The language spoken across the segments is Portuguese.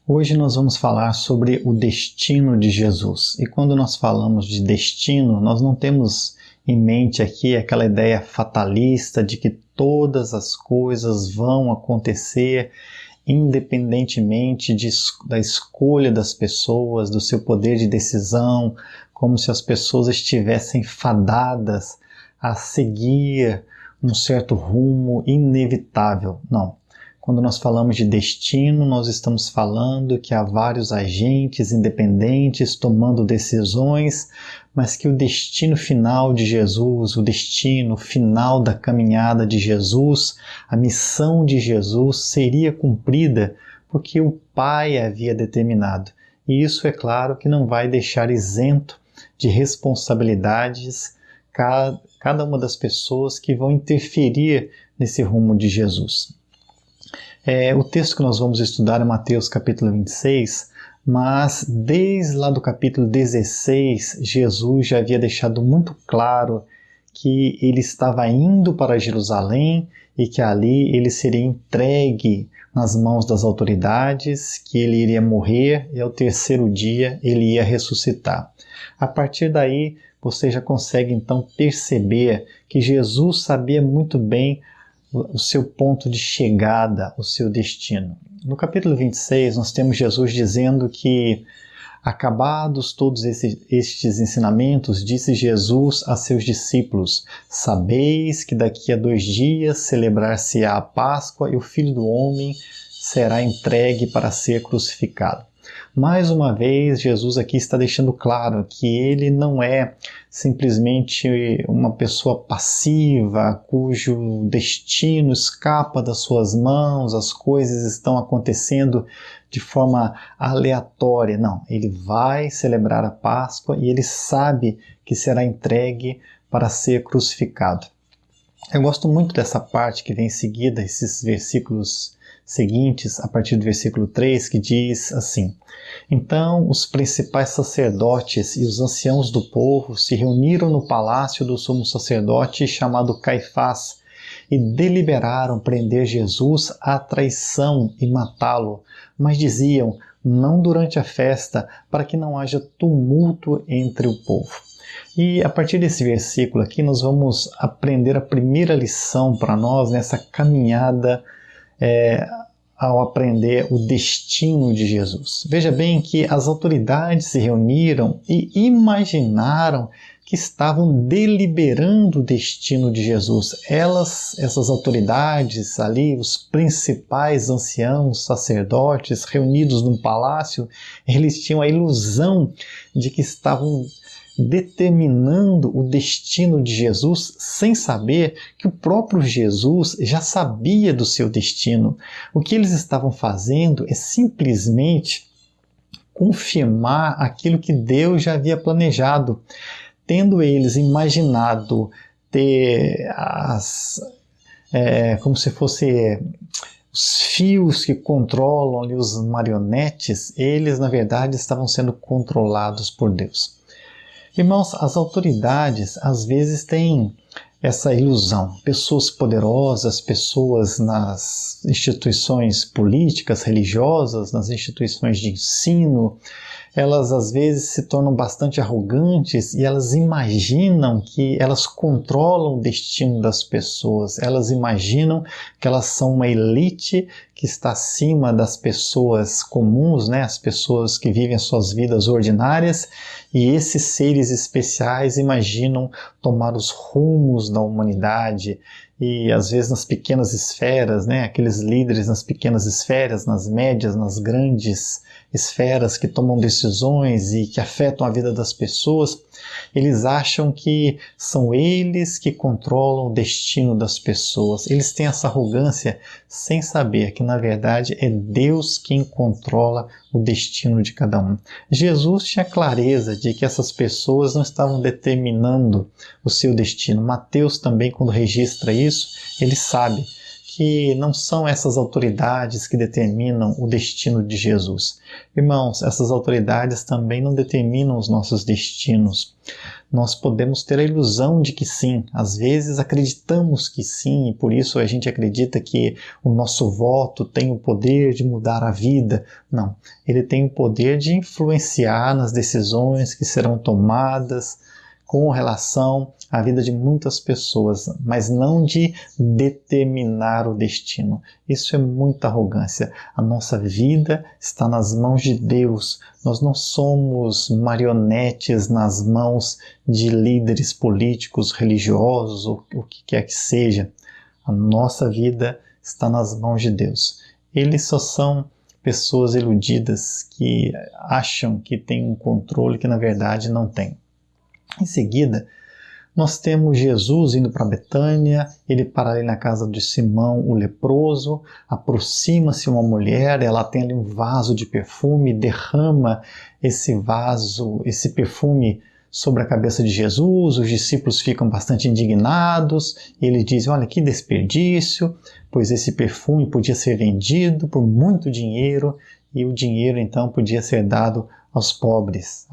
Hoje nós vamos falar sobre o destino de Jesus. E quando nós falamos de destino, nós não temos em mente aqui aquela ideia fatalista de que todas as coisas vão acontecer independentemente da escolha das pessoas, do seu poder de decisão, como se as pessoas estivessem fadadas a seguir um certo rumo inevitável. Não. Quando nós falamos de destino, nós estamos falando que há vários agentes independentes tomando decisões, mas que o destino final de Jesus, o destino final da caminhada de Jesus, a missão de Jesus seria cumprida porque o Pai havia determinado. E isso, é claro, que não vai deixar isento de responsabilidades cada uma das pessoas que vão interferir nesse rumo de Jesus. O texto que nós vamos estudar é Mateus capítulo 26, mas desde lá do capítulo 16, Jesus já havia deixado muito claro que ele estava indo para Jerusalém e que ali ele seria entregue nas mãos das autoridades, que ele iria morrer e ao terceiro dia ele ia ressuscitar. A partir daí, você já consegue então perceber que Jesus sabia muito bem o seu ponto de chegada, o seu destino. No capítulo 26, nós temos Jesus dizendo que, acabados todos estes ensinamentos, disse Jesus a seus discípulos: sabeis que daqui a 2 dias celebrar-se-á a Páscoa e o Filho do Homem será entregue para ser crucificado. Mais uma vez, Jesus aqui está deixando claro que ele não é simplesmente uma pessoa passiva, cujo destino escapa das suas mãos, as coisas estão acontecendo de forma aleatória. Não, ele vai celebrar a Páscoa e ele sabe que será entregue para ser crucificado. Eu gosto muito dessa parte que vem em seguida, esses versículos seguintes, a partir do versículo 3, que diz assim: Então os principais sacerdotes e os anciãos do povo se reuniram no palácio do sumo sacerdote chamado Caifás e deliberaram prender Jesus à traição e matá-lo, mas diziam: não durante a festa, para que não haja tumulto entre o povo. E a partir desse versículo aqui nós vamos aprender a primeira lição para nós nessa caminhada ao aprender o destino de Jesus. Veja bem que as autoridades se reuniram e imaginaram que estavam deliberando o destino de Jesus. Essas autoridades ali, os principais anciãos, sacerdotes, reunidos num palácio, eles tinham a ilusão de que estavam determinando o destino de Jesus sem saber que o próprio Jesus já sabia do seu destino. O que eles estavam fazendo é simplesmente confirmar aquilo que Deus já havia planejado. Tendo eles imaginado ter como se fosse os fios que controlam ali os marionetes, eles na verdade estavam sendo controlados por Deus. Irmãos, as autoridades às vezes têm essa ilusão. Pessoas poderosas, pessoas nas instituições políticas, religiosas, nas instituições de ensino, elas às vezes se tornam bastante arrogantes e elas imaginam que elas controlam o destino das pessoas. Elas imaginam que elas são uma elite que está acima das pessoas comuns, né? As pessoas que vivem as suas vidas ordinárias, e esses seres especiais imaginam tomar os rumos da humanidade e às vezes nas pequenas esferas, né? Aqueles líderes nas pequenas esferas, nas médias, nas grandes esferas que tomam decisões e que afetam a vida das pessoas, eles acham que são eles que controlam o destino das pessoas. Eles têm essa arrogância sem saber que, na verdade, é Deus quem controla o destino de cada um. Jesus tinha clareza de que essas pessoas não estavam determinando o seu destino. Mateus também, quando registra isso, ele sabe que não são essas autoridades que determinam o destino de Jesus. Irmãos, essas autoridades também não determinam os nossos destinos. Nós podemos ter a ilusão de que sim, às vezes acreditamos que sim, e por isso a gente acredita que o nosso voto tem o poder de mudar a vida. Não, ele tem o poder de influenciar nas decisões que serão tomadas com relação à vida de muitas pessoas, mas não de determinar o destino. Isso é muita arrogância. A nossa vida está nas mãos de Deus. Nós não somos marionetes nas mãos de líderes políticos, religiosos, ou o que quer que seja. A nossa vida está nas mãos de Deus. Eles só são pessoas iludidas que acham que têm um controle que na verdade não têm. Em seguida, nós temos Jesus indo para Betânia, ele para ali na casa de Simão, o leproso, aproxima-se uma mulher, ela tem ali um vaso de perfume, derrama esse vaso, esse perfume sobre a cabeça de Jesus, os discípulos ficam bastante indignados, e eles dizem, olha que desperdício, pois esse perfume podia ser vendido por muito dinheiro, e o dinheiro então podia ser dado aos pobres.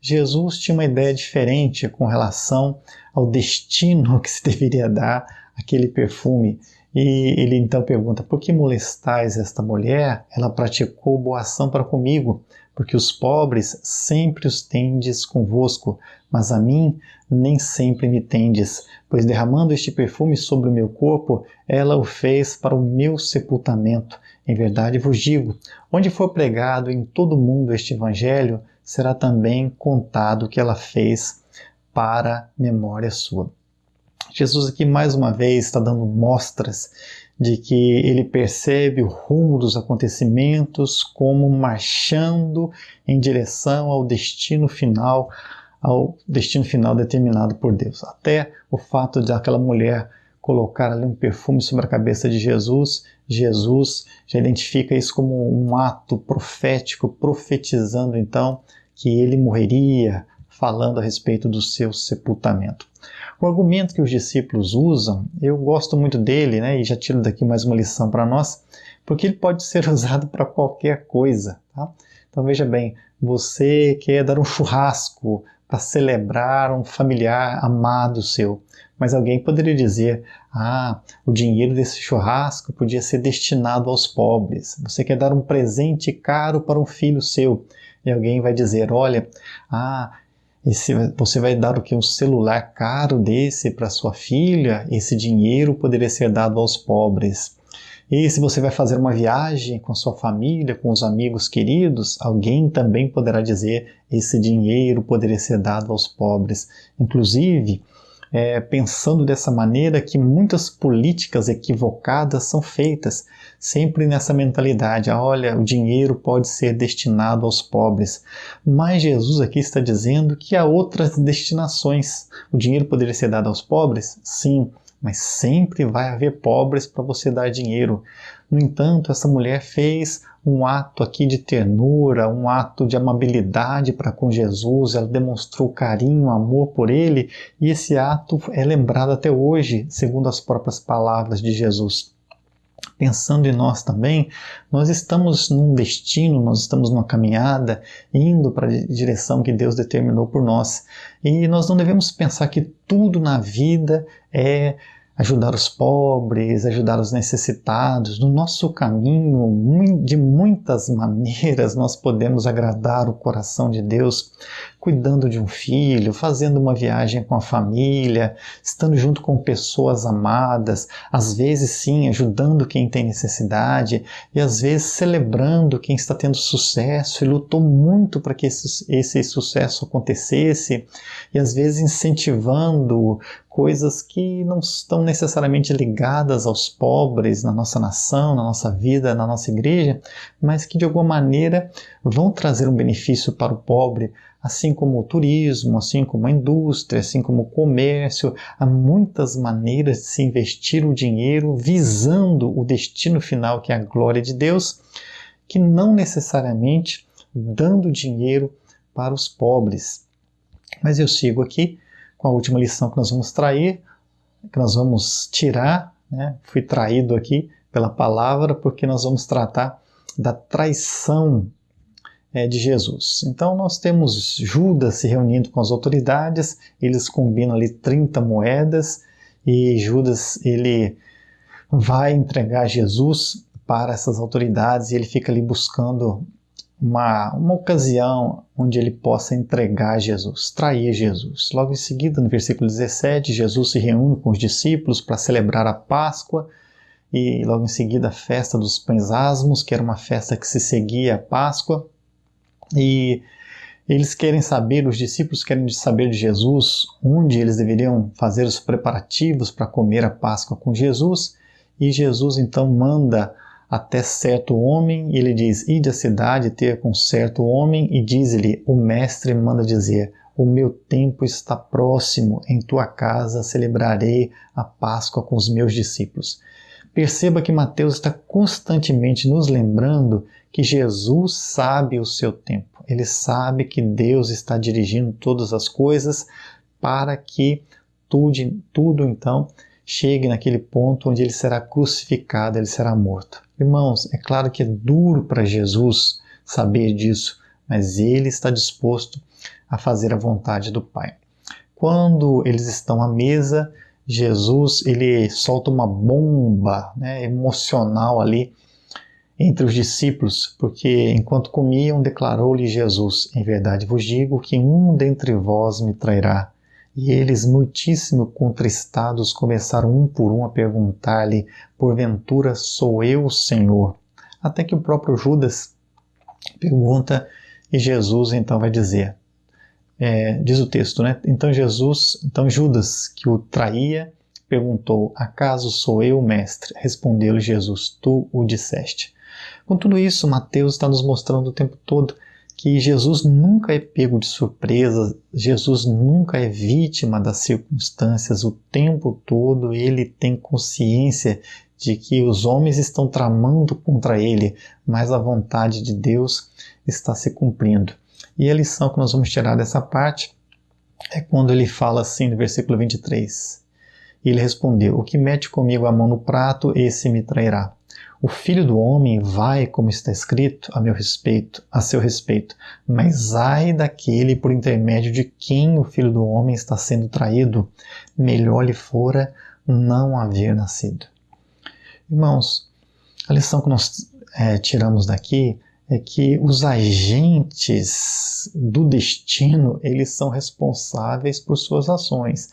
Jesus tinha uma ideia diferente com relação ao destino que se deveria dar àquele perfume. E ele então pergunta, por que molestais esta mulher? Ela praticou boa ação para comigo, porque os pobres sempre os tendes convosco, mas a mim nem sempre me tendes, pois derramando este perfume sobre o meu corpo, ela o fez para o meu sepultamento. Em verdade vos digo, onde for pregado em todo o mundo este evangelho, será também contado o que ela fez para memória sua. Jesus aqui mais uma vez está dando mostras de que ele percebe o rumo dos acontecimentos como marchando em direção ao destino final determinado por Deus. Até o fato de aquela mulher colocar ali um perfume sobre a cabeça de Jesus, Jesus já identifica isso como um ato profético, profetizando então que ele morreria, falando a respeito do seu sepultamento. O argumento que os discípulos usam, eu gosto muito dele, e já tiro daqui mais uma lição para nós, porque ele pode ser usado para qualquer coisa. Tá? Então veja bem, você quer dar um churrasco para celebrar um familiar amado seu, mas alguém poderia dizer, o dinheiro desse churrasco podia ser destinado aos pobres. Você quer dar um presente caro para um filho seu, e alguém vai dizer, olha, você vai dar o quê? Um celular caro desse para sua filha? Esse dinheiro poderia ser dado aos pobres. E se você vai fazer uma viagem com sua família, com os amigos queridos, alguém também poderá dizer, esse dinheiro poderia ser dado aos pobres. Inclusive, pensando dessa maneira que muitas políticas equivocadas são feitas, sempre nessa mentalidade, olha, o dinheiro pode ser destinado aos pobres. Mas Jesus aqui está dizendo que há outras destinações. O dinheiro poderia ser dado aos pobres? Sim, mas sempre vai haver pobres para você dar dinheiro. No entanto, essa mulher fez um ato aqui de ternura, um ato de amabilidade para com Jesus, ela demonstrou carinho, amor por ele, e esse ato é lembrado até hoje, segundo as próprias palavras de Jesus. Pensando em nós também, nós estamos num destino, nós estamos numa caminhada, indo para a direção que Deus determinou por nós. E nós não devemos pensar que tudo na vida é ajudar os pobres, ajudar os necessitados. No nosso caminho, de muitas maneiras, nós podemos agradar o coração de Deus, cuidando de um filho, fazendo uma viagem com a família, estando junto com pessoas amadas, às vezes sim, ajudando quem tem necessidade, e às vezes celebrando quem está tendo sucesso e lutou muito para que esse sucesso acontecesse, e às vezes incentivando coisas que não estão necessariamente ligadas aos pobres na nossa nação, na nossa vida, na nossa igreja, mas que de alguma maneira vão trazer um benefício para o pobre, assim como o turismo, assim como a indústria, assim como o comércio. Há muitas maneiras de se investir o dinheiro visando o destino final, que é a glória de Deus, que não necessariamente dando dinheiro para os pobres. Mas eu sigo aqui com a última lição que nós vamos tirar né? Fui traído aqui pela palavra porque nós vamos tratar da traição de Jesus. Então nós temos Judas se reunindo com as autoridades, eles combinam ali 30 moedas e Judas ele vai entregar Jesus para essas autoridades e ele fica ali buscando uma ocasião onde ele possa entregar Jesus, trair Jesus. Logo em seguida, no versículo 17, Jesus se reúne com os discípulos para celebrar a Páscoa e logo em seguida a festa dos pães asmos, que era uma festa que se seguia à Páscoa. E eles querem saber, os discípulos querem saber de Jesus onde eles deveriam fazer os preparativos para comer a Páscoa com Jesus. E Jesus então manda até certo homem, e ele diz: ide à cidade ter com certo homem e diz-lhe: o mestre manda dizer, o meu tempo está próximo, em tua casa celebrarei a Páscoa com os meus discípulos. Perceba que Mateus está constantemente nos lembrando que Jesus sabe o seu tempo. Ele sabe que Deus está dirigindo todas as coisas para que tudo então chegue naquele ponto onde ele será crucificado, ele será morto. Irmãos, é claro que é duro para Jesus saber disso, mas ele está disposto a fazer a vontade do Pai. Quando eles estão à mesa, Jesus ele solta uma bomba, né, emocional ali entre os discípulos, porque enquanto comiam declarou-lhe Jesus: em verdade vos digo que um dentre vós me trairá. E eles, muitíssimo contristados, começaram um por um a perguntar-lhe: porventura sou eu, Senhor? Até que o próprio Judas pergunta e Jesus então vai dizer, diz o texto, né? Então Judas, que o traía, perguntou: acaso sou eu, mestre? Respondeu-lhe Jesus: tu o disseste. Com tudo isso, Mateus está nos mostrando o tempo todo que Jesus nunca é pego de surpresa, Jesus nunca é vítima das circunstâncias, o tempo todo ele tem consciência de que os homens estão tramando contra ele, mas a vontade de Deus está se cumprindo. E a lição que nós vamos tirar dessa parte é quando ele fala assim no versículo 23. E ele respondeu: o que mete comigo a mão no prato, esse me trairá. O Filho do Homem vai, como está escrito, a seu respeito, mas ai daquele por intermédio de quem o Filho do Homem está sendo traído, melhor lhe fora não haver nascido. Irmãos, a lição que nós tiramos daqui é que os agentes do destino, eles são responsáveis por suas ações.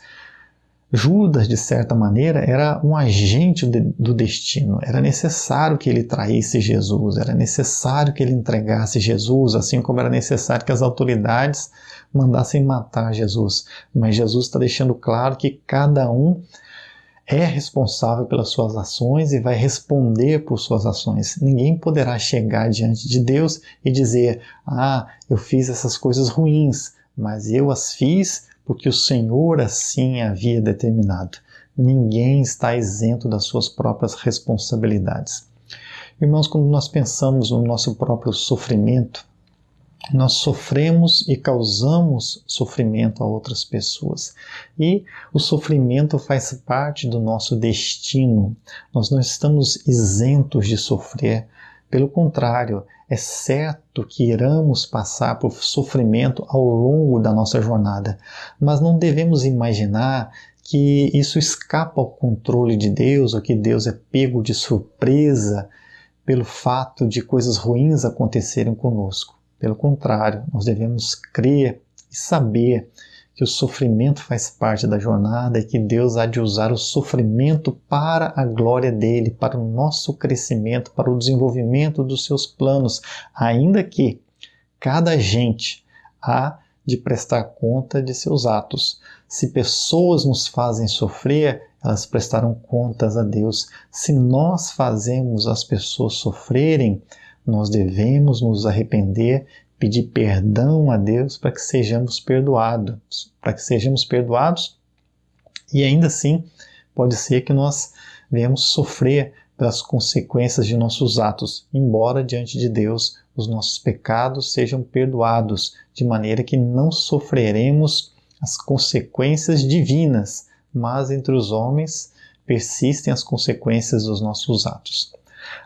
Judas, de certa maneira, era um agente do destino. Era necessário que ele traísse Jesus, era necessário que ele entregasse Jesus, assim como era necessário que as autoridades mandassem matar Jesus. Mas Jesus está deixando claro que cada um é responsável pelas suas ações e vai responder por suas ações. Ninguém poderá chegar diante de Deus e dizer: eu fiz essas coisas ruins, mas eu as fiz porque o Senhor assim havia determinado. Ninguém está isento das suas próprias responsabilidades. Irmãos, quando nós pensamos no nosso próprio sofrimento, nós sofremos e causamos sofrimento a outras pessoas. E o sofrimento faz parte do nosso destino. Nós não estamos isentos de sofrer. Pelo contrário, é certo que iremos passar por sofrimento ao longo da nossa jornada, mas não devemos imaginar que isso escapa ao controle de Deus ou que Deus é pego de surpresa pelo fato de coisas ruins acontecerem conosco. Pelo contrário, nós devemos crer e saber que o sofrimento faz parte da jornada e que Deus há de usar o sofrimento para a glória dele, para o nosso crescimento, para o desenvolvimento dos seus planos, ainda que cada agente há de prestar conta de seus atos. Se pessoas nos fazem sofrer, elas prestarão contas a Deus. Se nós fazemos as pessoas sofrerem, nós devemos nos arrepender, pedir perdão a Deus para que sejamos perdoados. E ainda assim, pode ser que nós venhamos sofrer pelas consequências de nossos atos, embora diante de Deus os nossos pecados sejam perdoados, de maneira que não sofreremos as consequências divinas, mas entre os homens persistem as consequências dos nossos atos.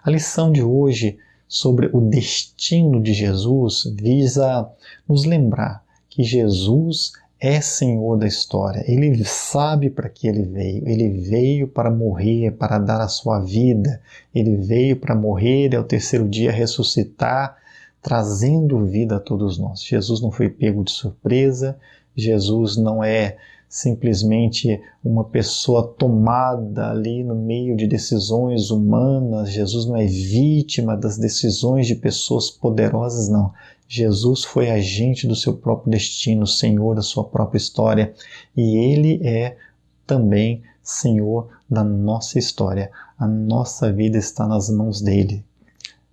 A lição de hoje sobre o destino de Jesus visa nos lembrar que Jesus é Senhor da história. Ele sabe para que Ele veio. Ele veio para morrer, para dar a sua vida. Ele veio para morrer e ao terceiro dia ressuscitar, trazendo vida a todos nós. Jesus não foi pego de surpresa. Jesus não é simplesmente uma pessoa tomada ali no meio de decisões humanas. Jesus não é vítima das decisões de pessoas poderosas, não. Jesus foi agente do seu próprio destino, Senhor da sua própria história, e Ele é também Senhor da nossa história. A nossa vida está nas mãos dEle,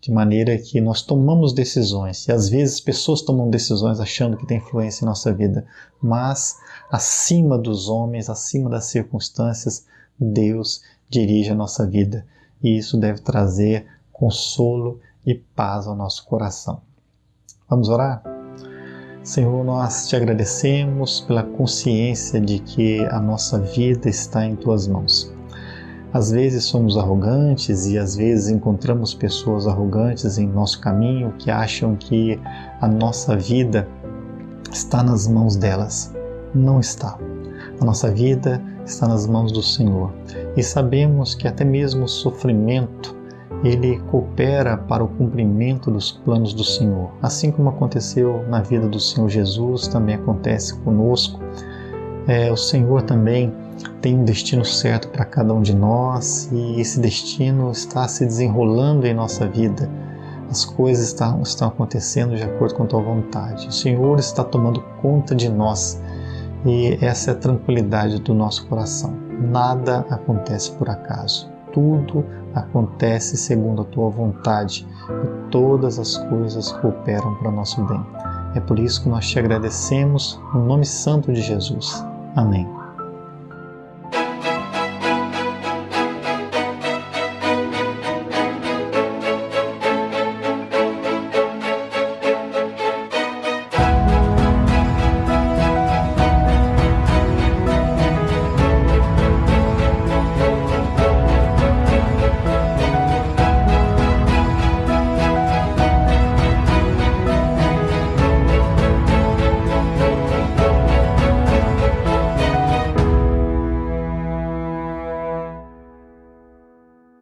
de maneira que nós tomamos decisões, e às vezes pessoas tomam decisões achando que tem influência em nossa vida, mas acima dos homens, acima das circunstâncias, Deus dirige a nossa vida, e isso deve trazer consolo e paz ao nosso coração. Vamos orar? Senhor, nós te agradecemos pela consciência de que a nossa vida está em Tuas mãos. Às vezes somos arrogantes e às vezes encontramos pessoas arrogantes em nosso caminho que acham que a nossa vida está nas mãos delas. Não está. A nossa vida está nas mãos do Senhor. E sabemos que até mesmo o sofrimento Ele coopera para o cumprimento dos planos do Senhor. Assim como aconteceu na vida do Senhor Jesus, também acontece conosco. O Senhor também tem um destino certo para cada um de nós e esse destino está se desenrolando em nossa vida. As coisas estão acontecendo de acordo com a Tua vontade. O Senhor está tomando conta de nós e essa é a tranquilidade do nosso coração. Nada acontece por acaso. Tudo acontece segundo a Tua vontade e todas as coisas cooperam para nosso bem. É por isso que nós te agradecemos no nome santo de Jesus. Amém.